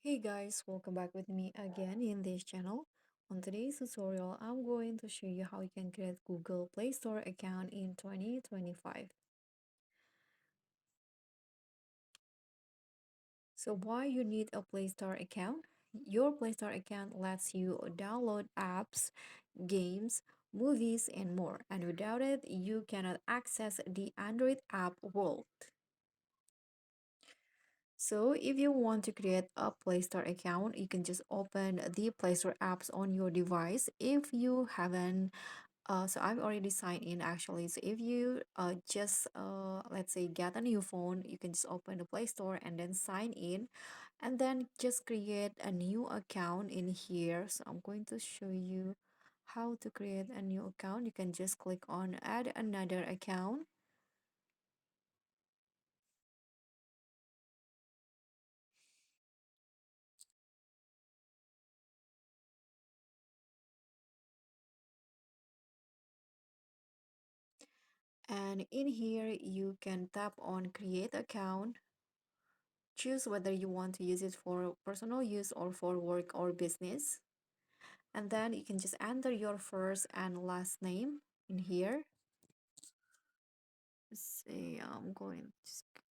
Hey guys, welcome back with me again in this channel. On today's tutorial, I'm going to show you how you can create Google Play Store account in 2025. So why you need a Play Store account? Your Play Store account lets you download apps, games, movies, and more. And without it, you cannot access the Android app world. So if you want to create a Play Store account, you can just open the Play Store apps on your device. If you haven't, so I've already signed in actually. So if you just let's say get a new phone, you can just open the Play Store and then sign in, and then just create a new account in here. So I'm going to show you how to create a new account. You can just click on add another account. And in here, you can tap on create account, choose whether you want to use it for personal use or for work or business. And then you can just enter your first and last name in here. Say I'm going to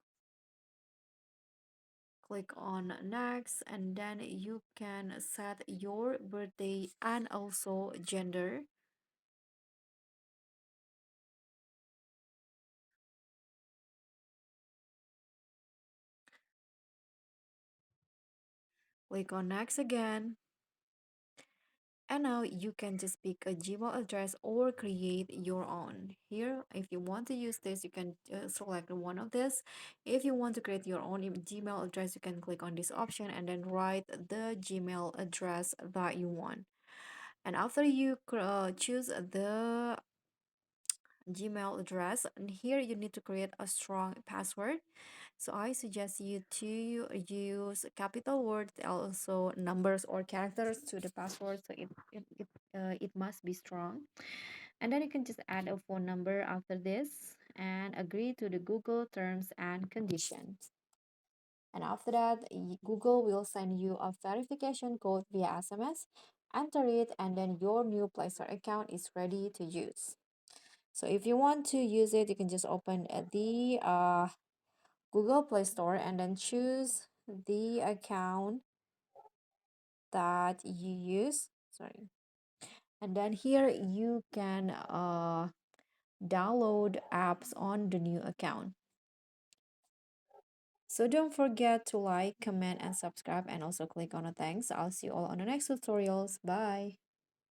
click on next, and then you can set your birthday and also gender. Click on next again. And now you can just pick a Gmail address or create your own. Here, if you want to use this, you can select one of this. If you want to create your own Gmail address, you can click on this option and then write the Gmail address that you want. And after you choose the Gmail address, and here you need to create a strong password. So I suggest you to use capital words, also numbers or characters to the password. So it must be strong. And then you can just add a phone number after this and agree to the Google terms and conditions. And after that, Google will send you a verification code via SMS. Enter it, and then your new Play Store account is ready to use. So if you want to use it, you can just open the Google Play Store and then choose the account that you use. Sorry. And then here you can download apps on the new account. So don't forget to like, comment, and subscribe, and also click on the thanks. I'll see you all on the next tutorials. Bye.